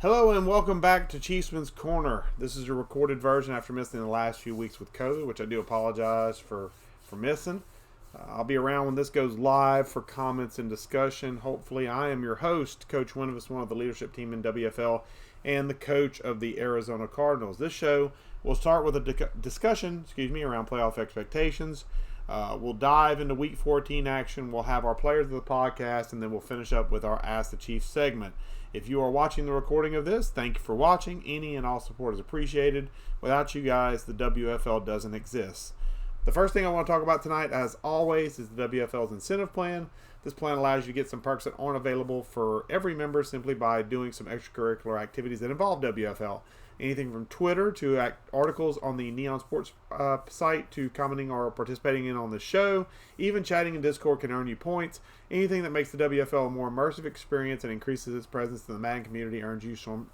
Hello and welcome back to Chiefsman's Corner. This is a recorded version after missing the last few weeks with COVID, which I do apologize for missing. I'll be around when this goes live for comments and discussion. Hopefully, I am your host, Coach Winuvas, one of the leadership team in WFL, and the coach of the Arizona Cardinals. This show will start with a discussion, around playoff expectations. We'll dive into Week 14 action. We'll have our players of the podcast, and then we'll finish up with our Ask the Chief segment. If you are watching the recording of this, thank you for watching. Any and all support is appreciated. Without you guys, the WFL doesn't exist. The first thing I want to talk about tonight, as always, is the WFL's incentive plan. This plan allows you to get some perks that aren't available for every member simply by doing some extracurricular activities that involve WFL. Anything from Twitter to articles on the Neon Sports site to commenting or participating in on the show. Even chatting in Discord can earn you points. Anything that makes the WFL a more immersive experience and increases its presence in the Madden community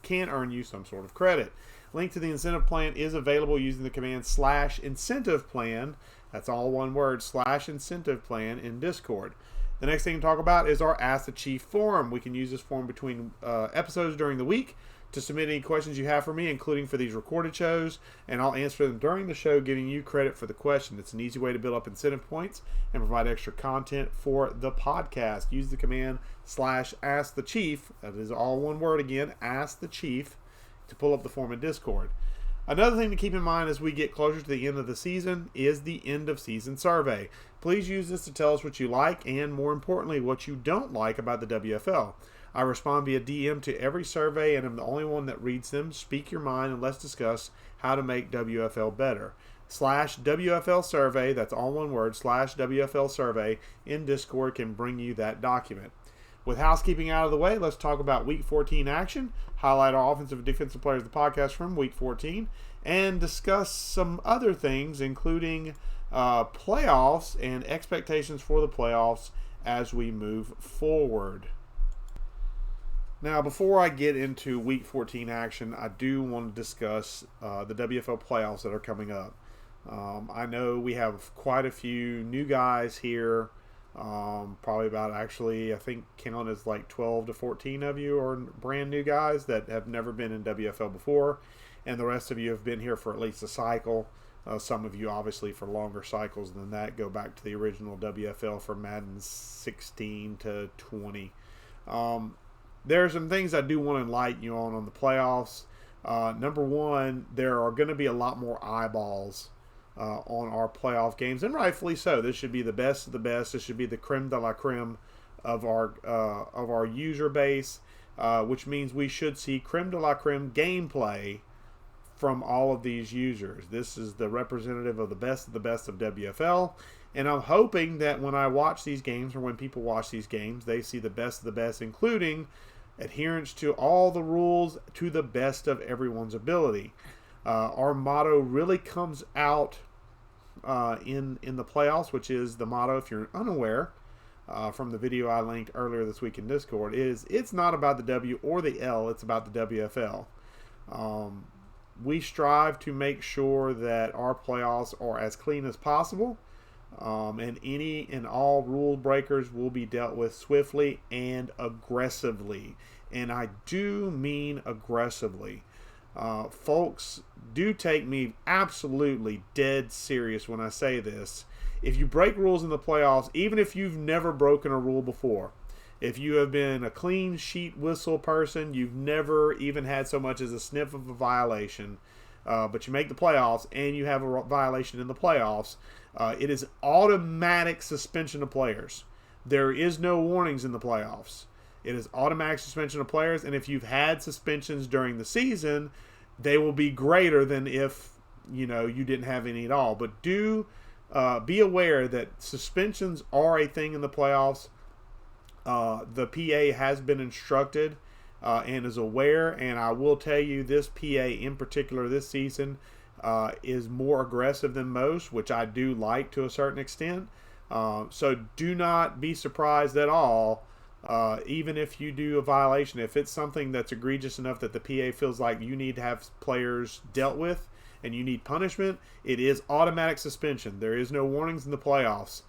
can earn you some sort of credit. Link to the incentive plan is available using the command /incentive plan. That's all one word, /incentive plan in Discord. The next thing to talk about is our Ask the Chief forum. We can use this forum between episodes during the week to submit any questions you have for me, including for these recorded shows, and I'll answer them during the show, giving you credit for the question. It's an easy way to build up incentive points and provide extra content for the podcast. Use the command /AskTheChief, that is all one word again, Ask the Chief, to pull up the form in Discord. Another thing to keep in mind as we get closer to the end of the season is the end of season survey. Please use this to tell us what you like and, more importantly, what you don't like about the WFL. I respond via DM to every survey and I'm the only one that reads them. Speak your mind and let's discuss how to make WFL better. /WFL survey, that's all one word, /WFL survey in Discord can bring you that document. With housekeeping out of the way, let's talk about Week 14 action, highlight our offensive and defensive players of the podcast from Week 14, and discuss some other things, including playoffs and expectations for the playoffs as we move forward. Now, before I get into Week 14 action, I do want to discuss the WFL playoffs that are coming up. I know we have quite a few new guys here. Probably about, I think count as like 12 to 14 of you are brand new guys that have never been in WFL before, and the rest of you have been here for at least a cycle. Some of you obviously for longer cycles than that, go back to the original WFL for Madden 16 to 20. There are some things I do want to enlighten you on the playoffs. Number one, there are going to be a lot more eyeballs on our playoff games, and rightfully so. This should be the best of the best. This should be the creme de la creme of our user base, which means we should see creme de la creme gameplay from all of these users. This is the representative of the best of WFL, and I'm hoping that when I watch these games, or when people watch these games, they see the best of the best, including adherence to all the rules to the best of everyone's ability. Our motto really comes out in the playoffs, which is the motto, if you're unaware, from the video I linked earlier this week in Discord, is it's not about the W or the L, it's about the WFL. We strive to make sure that our playoffs are as clean as possible, and any and all rule breakers will be dealt with swiftly and aggressively. And I do mean aggressively. Folks, do take me absolutely dead serious when I say this. If you break rules in the playoffs, even if you've never broken a rule before, if you have been a clean sheet whistle person, you've never even had so much as a sniff of a violation, but you make the playoffs and you have a violation in the playoffs, it is automatic suspension of players. There is no warnings in the playoffs. It is automatic suspension of players, and if you've had suspensions during the season, they will be greater than if you didn't have any at all. But do be aware that suspensions are a thing in the playoffs. The PA has been instructed and is aware, and I will tell you this PA in particular this season is more aggressive than most, which I do like to a certain extent. So do not be surprised at all, even if you do a violation. If it's something that's egregious enough that the PA feels like you need to have players dealt with and you need punishment, it is automatic suspension. There is no warnings in the playoffs.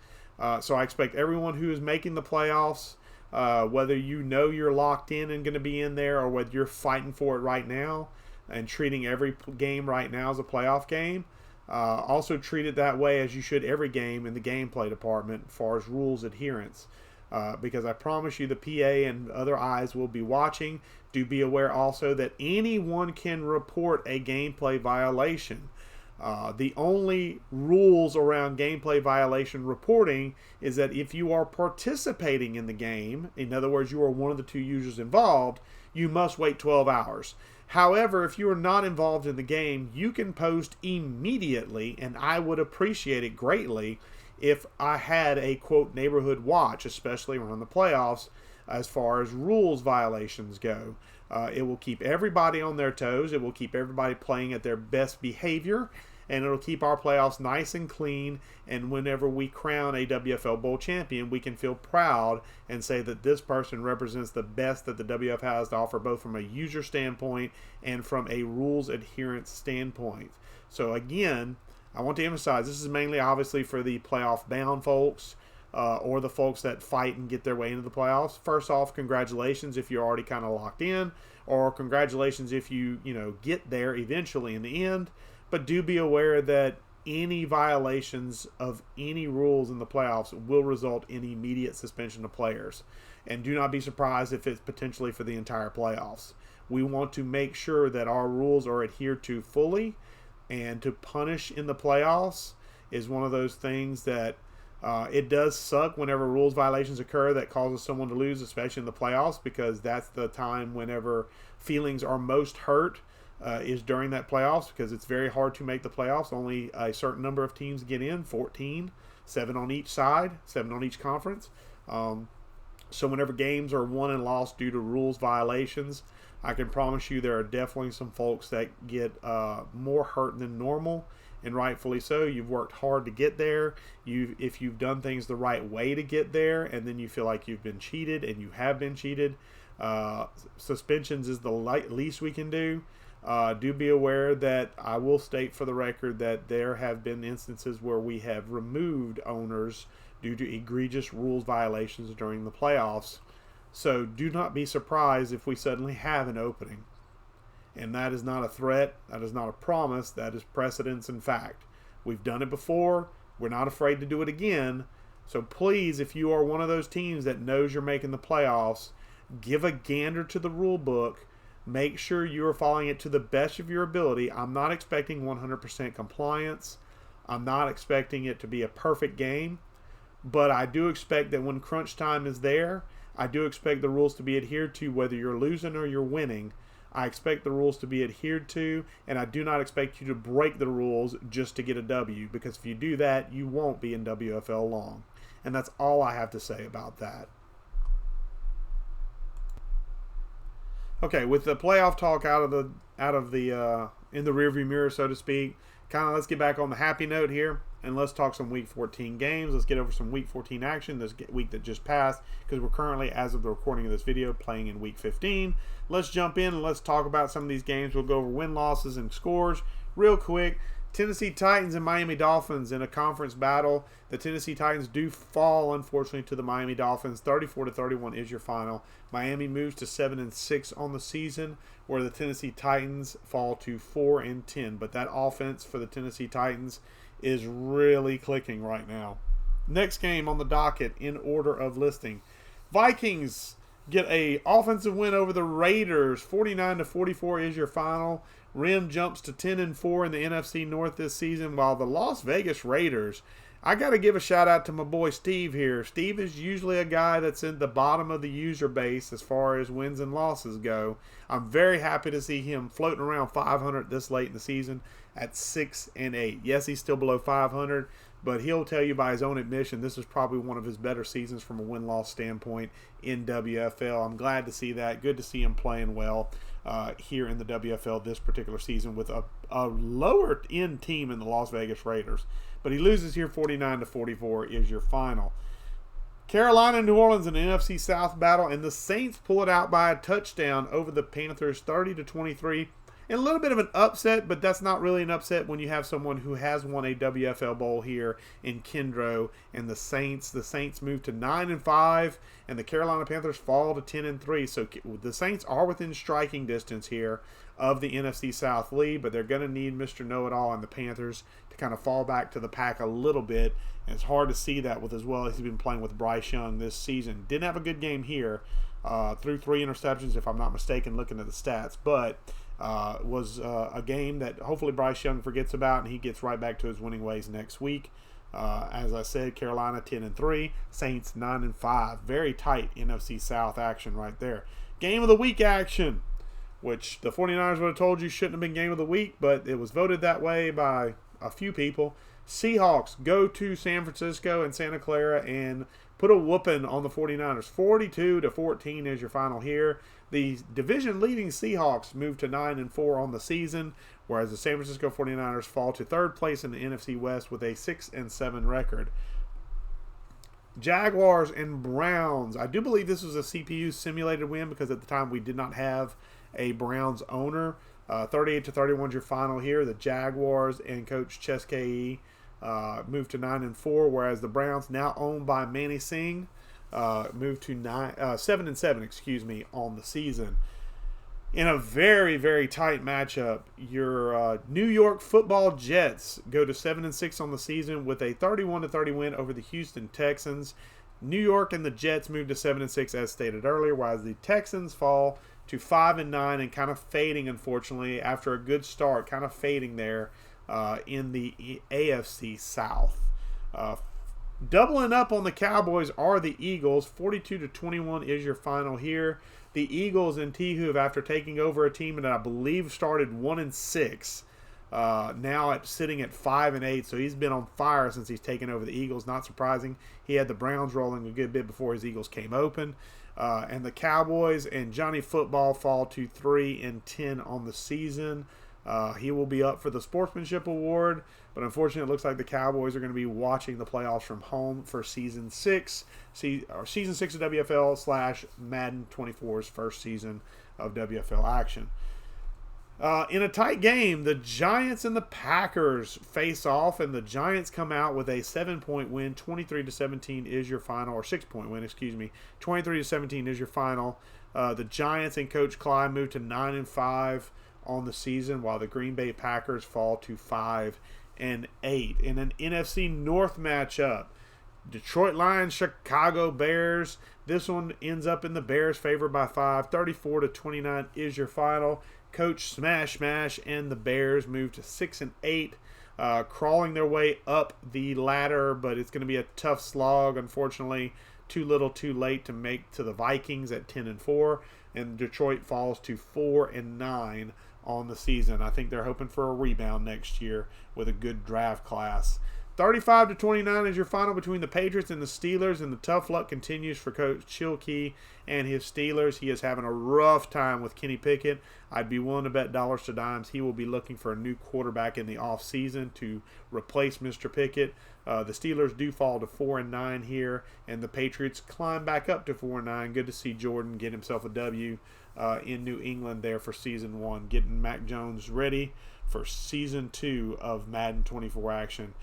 So I expect everyone who is making the playoffs whether you know you're locked in and going to be in there, or whether you're fighting for it right now and treating every game right now as a playoff game. Also treat it that way as you should every game in the gameplay department as far as rules adherence. Because I promise you the PA and other eyes will be watching. Do be aware also that anyone can report a gameplay violation. The only rules around gameplay violation reporting is that if you are participating in the game, in other words, you are one of the two users involved, you must wait 12 hours. However, if you are not involved in the game, you can post immediately, and I would appreciate it greatly if I had a, quote, neighborhood watch, especially around the playoffs, as far as rules violations go. It will keep everybody on their toes. It will keep everybody playing at their best behavior, and it'll keep our playoffs nice and clean. And whenever we crown a WFL Bowl champion, we can feel proud and say that this person represents the best that the WF has to offer, both from a user standpoint and from a rules adherence standpoint. So again, I want to emphasize this is mainly obviously for the playoff bound folks, or the folks that fight and get their way into the playoffs. First off, congratulations if you're already kind of locked in, or congratulations if you get there eventually in the end. But do be aware that any violations of any rules in the playoffs will result in immediate suspension of players. And do not be surprised if it's potentially for the entire playoffs. We want to make sure that our rules are adhered to fully, and to punish in the playoffs is one of those things that it does suck whenever rules violations occur that causes someone to lose, especially in the playoffs, because that's the time whenever feelings are most hurt. Is during that playoffs, because it's very hard to make the playoffs. Only a certain number of teams get in, 14, 7 on each side, 7 on each conference. So whenever games are won and lost due to rules violations, I can promise you there are definitely some folks that get more hurt than normal, and rightfully so. You've worked hard to get there. If you've done things the right way to get there, and then you feel like you've been cheated, and you have been cheated, suspensions is the least we can do. Do be aware that I will state for the record that there have been instances where we have removed owners due to egregious rules violations during the playoffs. So do not be surprised if we suddenly have an opening. And that is not a threat. That is not a promise. That is precedence and fact. We've done it before. We're not afraid to do it again. So please, if you are one of those teams that knows you're making the playoffs, give a gander to the rule book. Make sure you are following it to the best of your ability. I'm not expecting 100% compliance. I'm not expecting it to be a perfect game. But I do expect that when crunch time is there, I do expect the rules to be adhered to whether you're losing or you're winning. I expect the rules to be adhered to, and I do not expect you to break the rules just to get a W, because if you do that, you won't be in WFL long. And that's all I have to say about that. Okay, with the playoff talk out of the in the rearview mirror, so to speak, kind of let's get back on the happy note here, and let's talk some Week 14 games. Let's get over some Week 14 action this week that just passed, because we're currently, as of the recording of this video, playing in Week 15. Let's jump in and let's talk about some of these games. We'll go over win-losses and scores real quick. Tennessee Titans and Miami Dolphins in a conference battle. The Tennessee Titans do fall, unfortunately, to the Miami Dolphins. 34-31 is your final. Miami moves to 7-6 on the season, where the Tennessee Titans fall to 4-10. But that offense for the Tennessee Titans is really clicking right now. Next game on the docket in order of listing. Vikings get a offensive win over the Raiders. 49-44 is your final. Rim jumps to 10-4 in the NFC North this season, while the Las Vegas Raiders, I got to give a shout out to my boy Steve here. Steve is usually a guy that's in the bottom of the user base as far as wins and losses go. I'm very happy to see him floating around 500 this late in the season at 6-8. Yes, he's still below 500, but he'll tell you by his own admission this is probably one of his better seasons from a win-loss standpoint in WFL. I'm glad to see that. Good to see him playing well here in the WFL this particular season with a lower-end team in the Las Vegas Raiders. But he loses here 49-44 is your final. Carolina and New Orleans in an NFC South battle, and the Saints pull it out by a touchdown over the Panthers 30-23. And a little bit of an upset, but that's not really an upset when you have someone who has won a WFL Bowl here in Kendro and the Saints. The Saints move to 9-5, and the Carolina Panthers fall to 10-3. So the Saints are within striking distance here of the NFC South lead, but they're going to need Mr. Know-It-All and the Panthers to kind of fall back to the pack a little bit. And it's hard to see that with as well as he's been playing with Bryce Young this season. Didn't have a good game here. Threw 3 interceptions, if I'm not mistaken, looking at the stats, but was a game that hopefully Bryce Young forgets about and he gets right back to his winning ways next week. As I said, Carolina 10-3, Saints 9-5. Very tight NFC South action right there. Game of the week action, which the 49ers would have told you shouldn't have been game of the week, but it was voted that way by a few people. Seahawks go to San Francisco and Santa Clara and put a whooping on the 49ers. 42-14 is your final here. The division-leading Seahawks move to 9-4 on the season, whereas the San Francisco 49ers fall to third place in the NFC West with a 6-7 record. Jaguars and Browns. I do believe this was a CPU simulated win because at the time we did not have a Browns owner. 38-31 is your final here. The Jaguars and Coach Cheskei moved to 9-4, whereas the Browns, now owned by Manny Singh, moved to 7-7, on the season. In a very, very tight matchup, your New York Football Jets go to 7-6 on the season with a 31-30 win over the Houston Texans. New York and the Jets move to 7-6 as stated earlier, whereas the Texans fall to 5-9 and kind of fading, unfortunately, after a good start, kind of fading there in the AFC South. Doubling up on the Cowboys are the Eagles. 42-21 is your final here. The Eagles and T-Hoof, after taking over a team that I believe started 1-6, now sitting at 5-8. So he's been on fire since he's taken over the Eagles. Not surprising. He had the Browns rolling a good bit before his Eagles came open. And the Cowboys and Johnny Football fall to 3-10 on the season. He will be up for the Sportsmanship Award, but unfortunately it looks like the Cowboys are going to be watching the playoffs from home for Season 6 of WFL / Madden 24's first season of WFL action. In a tight game, the Giants and the Packers face off, and the Giants come out with a 7-point win. 23-17 is your final, or 6-point win, 23-17 is your final. The Giants and Coach Clyde move to 9-5 on the season, while the Green Bay Packers fall to 5-8. In an NFC North matchup, Detroit Lions, Chicago Bears. This one ends up in the Bears' favor by 5. 34-29 is your final. Coach Smash and the Bears move to 6-8, crawling their way up the ladder, but it's going to be a tough slog. Unfortunately, too little, too late to make to the Vikings at 10-4, and Detroit falls to 4-9 on the season. I think they're hoping for a rebound next year with a good draft class. 35-29 is your final between the Patriots and the Steelers, and the tough luck continues for Coach Chilkey and his Steelers. He is having a rough time with Kenny Pickett. I'd be willing to bet dollars to dimes he will be looking for a new quarterback in the offseason to replace Mr. Pickett. The Steelers do fall to 4-9 here, and the Patriots climb back up to 4-9. Good to see Jordan get himself a W in New England there for Season 1, getting Mac Jones ready for Season 2 of Madden 24 action.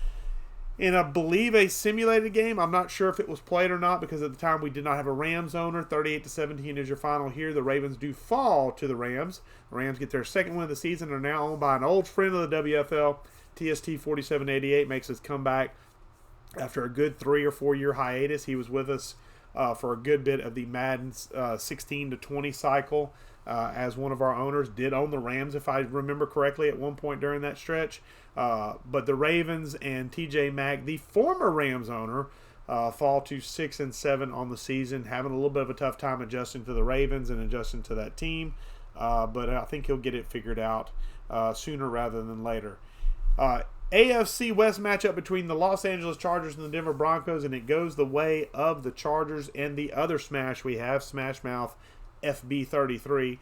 In, I believe, a simulated game, I'm not sure if it was played or not because at the time we did not have a Rams owner. 38-17 is your final here. The Ravens do fall to the Rams. The Rams get their second win of the season and are now owned by an old friend of the WFL. TST 4788 makes his comeback after a good 3 or 4 year hiatus. He was with us for a good bit of the Madden 16-20 cycle as one of our owners. Did own the Rams, if I remember correctly, at one point during that stretch. But the Ravens and TJ Mack, the former Rams owner, fall to 6-7 on the season, having a little bit of a tough time adjusting to the Ravens and adjusting to that team. But I think he'll get it figured out sooner rather than later. AFC West matchup between the Los Angeles Chargers and the Denver Broncos, and it goes the way of the Chargers. And the other smash we have, Smash Mouth FB33,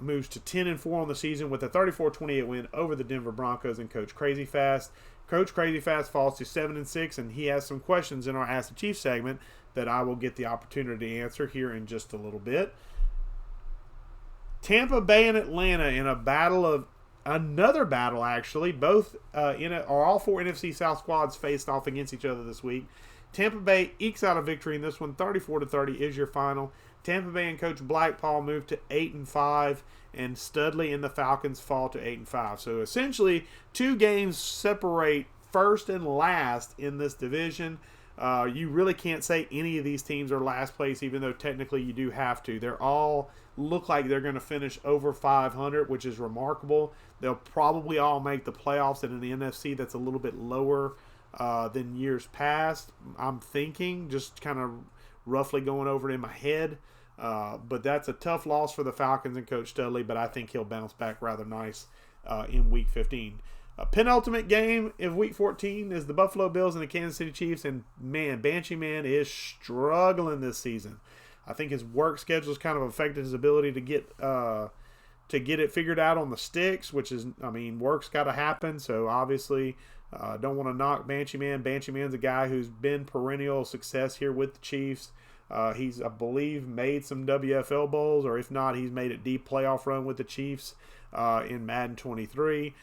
moves to 10-4 on the season with a 34-28 win over the Denver Broncos and Coach Crazy Fast. Coach Crazy Fast falls to 7-6, and he has some questions in our Ask the Chief segment that I will get the opportunity to answer here in just a little bit. Tampa Bay and Atlanta in another battle actually. Both or all four NFC South squads faced off against each other this week. Tampa Bay ekes out a victory in this one, 34-30 is your final. Tampa Bay and Coach Blackpaw move to 8-5, and Studley and the Falcons fall to 8-5. So essentially, 2 games separate first and last in this division. You really can't say any of these teams are last place, even though technically you do have to. They're all look like they're going to finish over 500, which is remarkable. They'll probably all make the playoffs in an NFC that's a little bit lower than years past. I'm thinking, just kind of roughly going over it in my head. But that's a tough loss for the Falcons and Coach Studley, but I think he'll bounce back rather nice in Week 15. A penultimate game of Week 14 is the Buffalo Bills and the Kansas City Chiefs, and man, Banshee Man is struggling this season. I think his work schedule has kind of affected his ability to get it figured out on the sticks, which is, I mean, work's got to happen. So obviously, don't want to knock Banshee Man. Banshee Man's a guy who's been perennial success here with the Chiefs. He's, I believe, made some WFL bowls, or if not, he's made a deep playoff run with the Chiefs in Madden 23.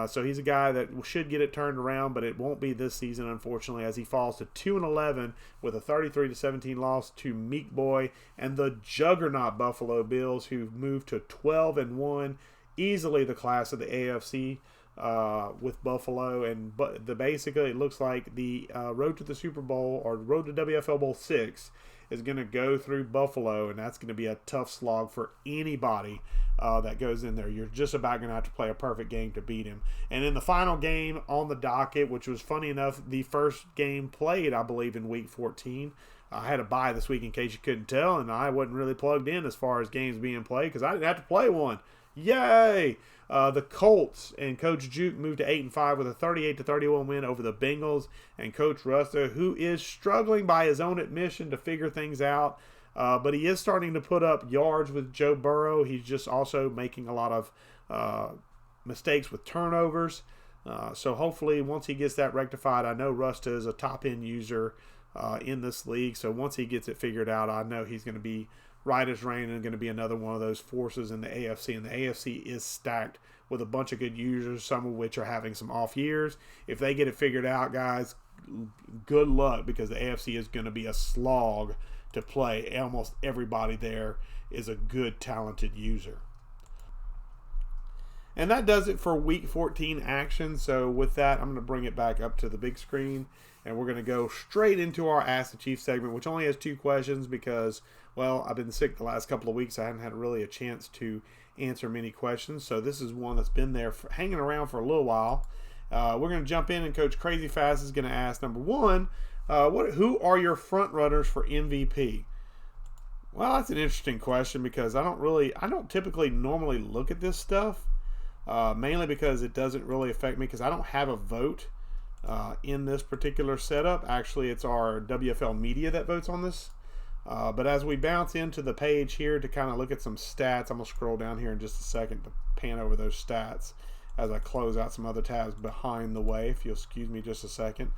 So he's a guy that should get it turned around, but it won't be this season, unfortunately, as he falls to 2-11 with a 33-17 loss to Meek Boy and the juggernaut Buffalo Bills, who've moved to 12-1, easily the class of the AFC with Buffalo. And basically, it looks like the road to the Super Bowl, or road to WFL Bowl 6, is going to go through Buffalo, and that's going to be a tough slog for anybody that goes in there. You're just about going to have to play a perfect game to beat him. And in the final game on the docket, which was funny enough, the first game played, I believe, in Week 14. I had a bye this week in case you couldn't tell, and I wasn't really plugged in as far as games being played because I didn't have to play one. Yay! The Colts and Coach Juke moved to 8-5 with a 38-31 win over the Bengals, and Coach Rusta, who is struggling by his own admission to figure things out, but he is starting to put up yards with Joe Burrow. He's just also making a lot of mistakes with turnovers. So hopefully once he gets that rectified, I know Rusta is a top-end user in this league, so once he gets it figured out, I know he's going to be right as rain and going to be another one of those forces in the AFC. And the AFC is stacked with a bunch of good users, some of which are having some off years. If they get it figured out, guys, good luck, because the AFC is going to be a slog to play. Almost everybody there is a good, talented user. And that does it for Week 14 action. So with that, I'm going to bring it back up to the big screen, and we're going to go straight into our Ask the Chief segment, which only has 2 questions because, well, I've been sick the last couple of weeks. I haven't had really a chance to answer many questions. So this is one that's been there hanging around for a little while. We're going to jump in, and Coach Crazy Fast is going to ask, number 1, who are your front runners for MVP? Well, that's an interesting question because I don't typically normally look at this stuff. Mainly because it doesn't really affect me because I don't have a vote in this particular setup. Actually, it's our WFL media that votes on this. But as we bounce into the page here to kind of look at some stats, I'm going to scroll down here in just a second to pan over those stats as I close out some other tabs behind the way, if you'll excuse me just a second.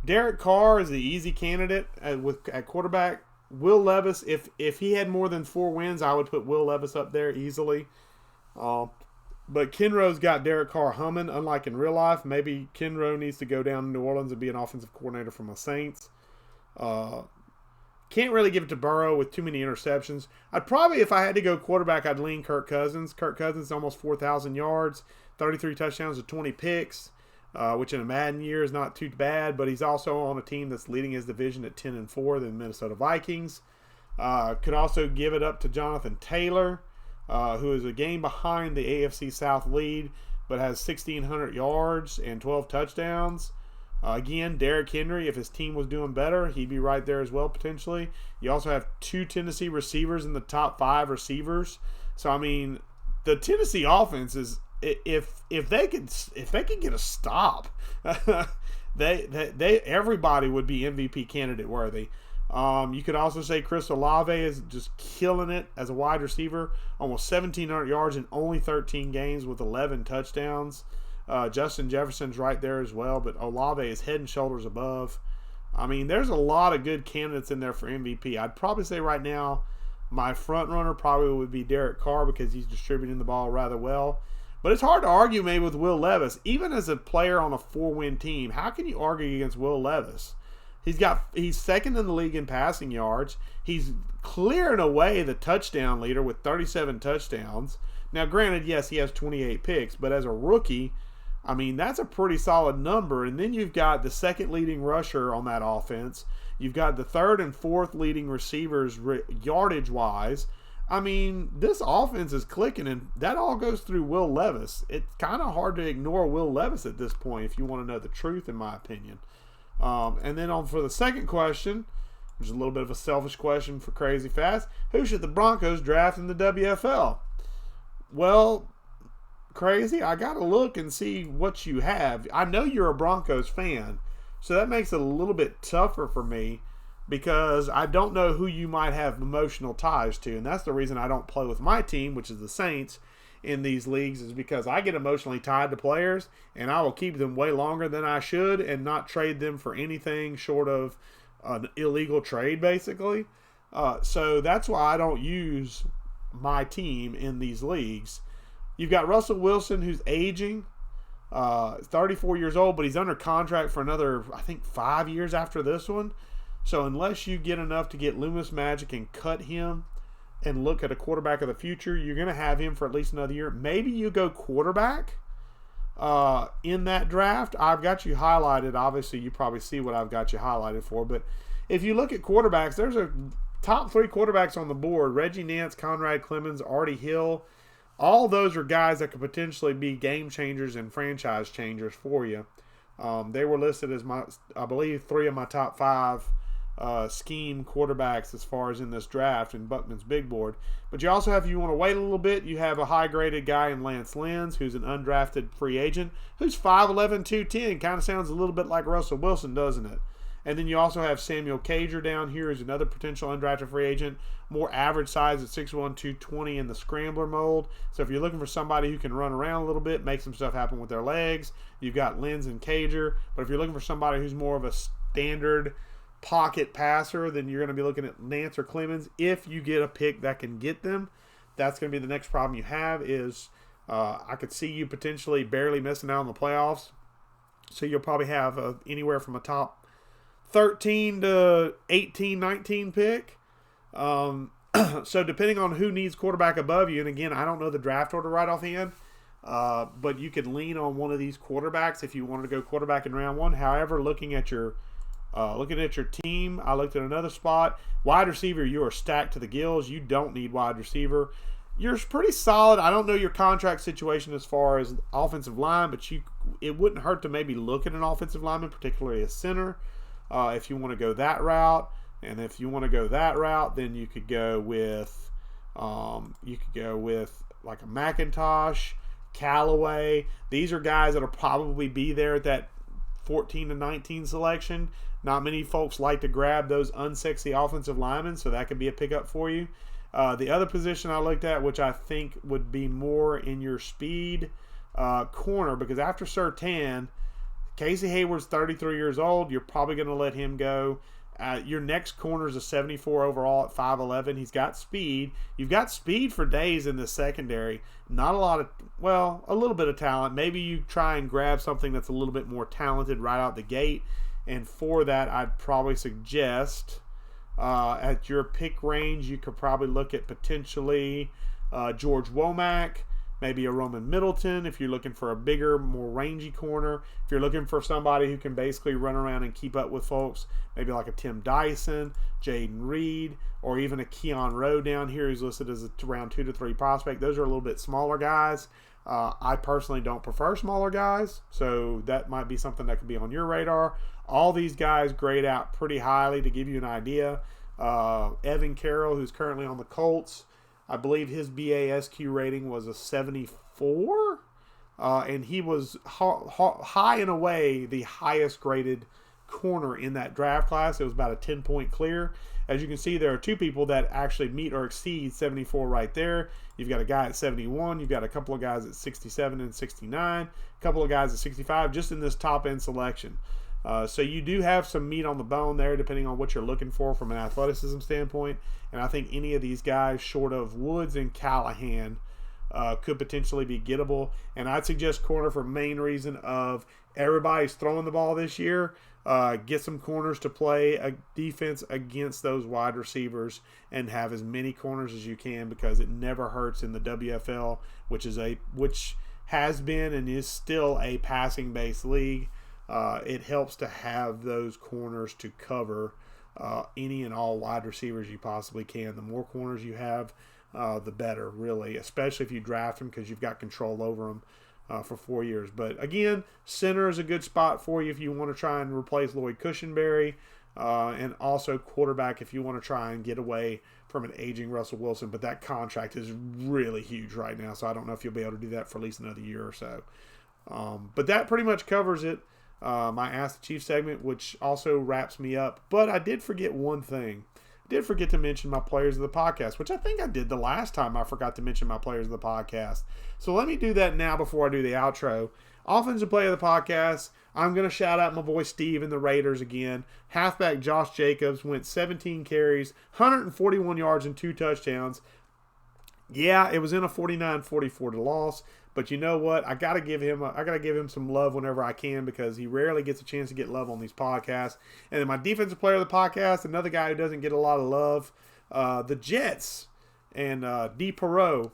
Derek Carr is the easy candidate at quarterback. Will Levis, if he had more than 4 wins, I would put Will Levis up there easily. But Kenro's got Derek Carr humming, unlike in real life. Maybe Kenro needs to go down to New Orleans and be an offensive coordinator for my Saints. Can't really give it to Burrow with too many interceptions. I'd probably, if I had to go quarterback, I'd lean Kirk Cousins. Kirk Cousins is almost 4,000 yards, 33 touchdowns to 20 picks. Which in a Madden year is not too bad, but he's also on a team that's leading his division at 10-4, the Minnesota Vikings. Could also give it up to Jonathan Taylor, who is a game behind the AFC South lead, but has 1,600 yards and 12 touchdowns. Again, Derrick Henry, if his team was doing better, he'd be right there as well potentially. You also have 2 Tennessee receivers in the top 5 receivers. So I mean, the Tennessee offense is, if they could get a stop, they everybody would be MVP candidate worthy. You could also say Chris Olave is just killing it as a wide receiver, almost 1,700 yards in only 13 games with 11 touchdowns. Justin Jefferson's right there as well, but Olave is head and shoulders above. I mean, there's a lot of good candidates in there for MVP. I'd probably say right now, My front runner probably would be Derek Carr because he's distributing the ball rather well. But it's hard to argue maybe with Will Levis. Even as a player on a 4-win team, how can you argue against Will Levis? He's second in the league in passing yards. He's clearing away the touchdown leader with 37 touchdowns. Now, granted, yes, he has 28 picks, but as a rookie, I mean, that's a pretty solid number. And then you've got the second leading rusher on that offense. You've got the third and fourth leading receivers yardage-wise. I mean, this offense is clicking, and that all goes through Will Levis. It's kind of hard to ignore Will Levis at this point if you want to know the truth, in my opinion. And then for the second question, which is a little bit of a selfish question for Crazy Fast, who should the Broncos draft in the WFL? Well, Crazy, I got to look and see what you have. I know you're a Broncos fan, so that makes it a little bit tougher for me because I don't know who you might have emotional ties to, and that's the reason I don't play with my team, which is the Saints, in these leagues, is because I get emotionally tied to players, and I will keep them way longer than I should and not trade them for anything short of an illegal trade, basically. So that's why I don't use my team in these leagues. You've got Russell Wilson, who's aging, 34 years old, but he's under contract for another, I think, 5 years after this one. So unless you get enough to get Loomis Magic and cut him and look at a quarterback of the future, you're going to have him for at least another year. Maybe you go quarterback in that draft. I've got you highlighted. Obviously, you probably see what I've got you highlighted for. But if you look at quarterbacks, there's a top 3 quarterbacks on the board. Reggie Nance, Conrad Clemens, Artie Hill. All those are guys that could potentially be game changers and franchise changers for you. They were listed as, I believe, 3 of my top 5 scheme quarterbacks as far as in this draft in Buckman's big board. But you also have, if you want to wait a little bit, you have a high-graded guy in Lance Lenz, who's an undrafted free agent, who's 5'11", 210. Kind of sounds a little bit like Russell Wilson, doesn't it? And then you also have Samuel Cager down here as another potential undrafted free agent, more average size at 6'1", 220 in the scrambler mold. So if you're looking for somebody who can run around a little bit, make some stuff happen with their legs, you've got Lenz and Cager. But if you're looking for somebody who's more of a standard pocket passer, then you're going to be looking at Nance or Clemens. If you get a pick that can get them, that's going to be the next problem you have is I could see you potentially barely missing out on the playoffs. So you'll probably have anywhere from a top 13 to 18, 19 pick. So depending on who needs quarterback above you, and again, I don't know the draft order right offhand, but you could lean on one of these quarterbacks if you wanted to go quarterback in round 1. However, looking at your team, I looked at another spot. Wide receiver, you are stacked to the gills. You don't need wide receiver. You're pretty solid. I don't know your contract situation as far as offensive line, but it wouldn't hurt to maybe look at an offensive lineman, particularly a center, if you want to go that route. And if you want to go that route, then you could go with like a McIntosh, Callaway. These are guys that'll probably be there at that 14 to 19 selection. Not many folks like to grab those unsexy offensive linemen, so that could be a pickup for you. The other position I looked at, which I think would be more in your speed, corner, because after Surtain, Casey Hayward's 33 years old. You're probably going to let him go. Your next corner is a 74 overall at 5'11". He's got speed. You've got speed for days in the secondary. Not a lot of, well, a little bit of talent. Maybe you try and grab something that's a little bit more talented right out the gate. And for that, I'd probably suggest at your pick range, you could probably look at potentially George Womack, maybe a Roman Middleton if you're looking for a bigger, more rangy corner. If you're looking for somebody who can basically run around and keep up with folks, maybe like a Tim Dyson, Jaden Reed, or even a Keon Rowe down here who's listed as a round 2 to 3 prospect. Those are a little bit smaller guys. I personally don't prefer smaller guys, so that might be something that could be on your radar. All these guys grade out pretty highly. To give you an idea, Evan Carroll, who's currently on the Colts, I believe his BASQ rating was a 74, and he was high and away the highest graded corner in that draft class. It was about a 10-point clear. As you can see, there are 2 people that actually meet or exceed 74 right there. You've got a guy at 71. You've got a couple of guys at 67 and 69. A couple of guys at 65 just in this top-end selection. So you do have some meat on the bone there, depending on what you're looking for from an athleticism standpoint. And I think any of these guys, short of Woods and Callahan, could potentially be gettable. And I'd suggest corner for main reason of everybody's throwing the ball this year. Get some corners to play a defense against those wide receivers and have as many corners as you can, because it never hurts in the WFL, which has been and is still a passing based league. It helps to have those corners to cover any and all wide receivers you possibly can. The more corners you have, the better, really, especially if you draft them, because you've got control over them for 4 years. But again, center is a good spot for you if you want to try and replace Lloyd Cushenberry, and also quarterback if you want to try and get away from an aging Russell Wilson. But that contract is really huge right now, so I don't know if you'll be able to do that for at least another year or so. But that pretty much covers it. My Ask the Chief segment, which also wraps me up. But I did forget one thing. I did forget to mention my players of the podcast, which I think I did the last time I forgot to mention my players of the podcast. So let me do that now before I do the outro. Offensive player of the podcast, I'm going to shout out my boy Steve and the Raiders again. Halfback Josh Jacobs went 17 carries, 141 yards, and 2 touchdowns. Yeah, it was in a 49-44 loss, but you know what? I gotta give him some love whenever I can, because he rarely gets a chance to get love on these podcasts. And then my defensive player of the podcast, another guy who doesn't get a lot of love, the Jets and D. Perot,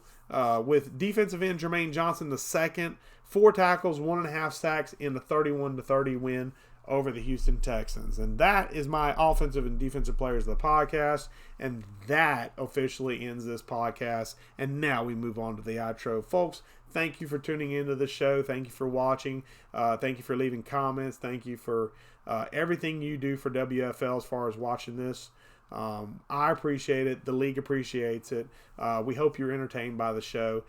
with defensive end Jermaine Johnson II, 4 tackles, 1.5 sacks in the 31-30 win over the Houston Texans. And that is my offensive and defensive players of the podcast. And that officially ends this podcast. And now we move on to the outro. Folks, thank you for tuning into the show. Thank you for watching. Thank you for leaving comments. Thank you for everything you do for WFL as far as watching this. I appreciate it. The league appreciates it. We hope you're entertained by the show.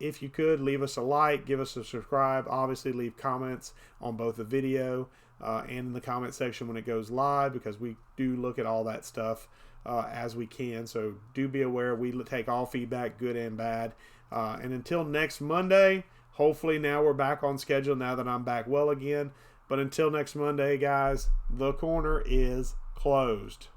If you could, leave us a like, give us a subscribe. Obviously, leave comments on both the video and in the comment section when it goes live, because we do look at all that stuff as we can. So do be aware, we take all feedback, good and bad. And until next Monday, hopefully now we're back on schedule now that I'm back well again. But until next Monday, guys, the corner is closed.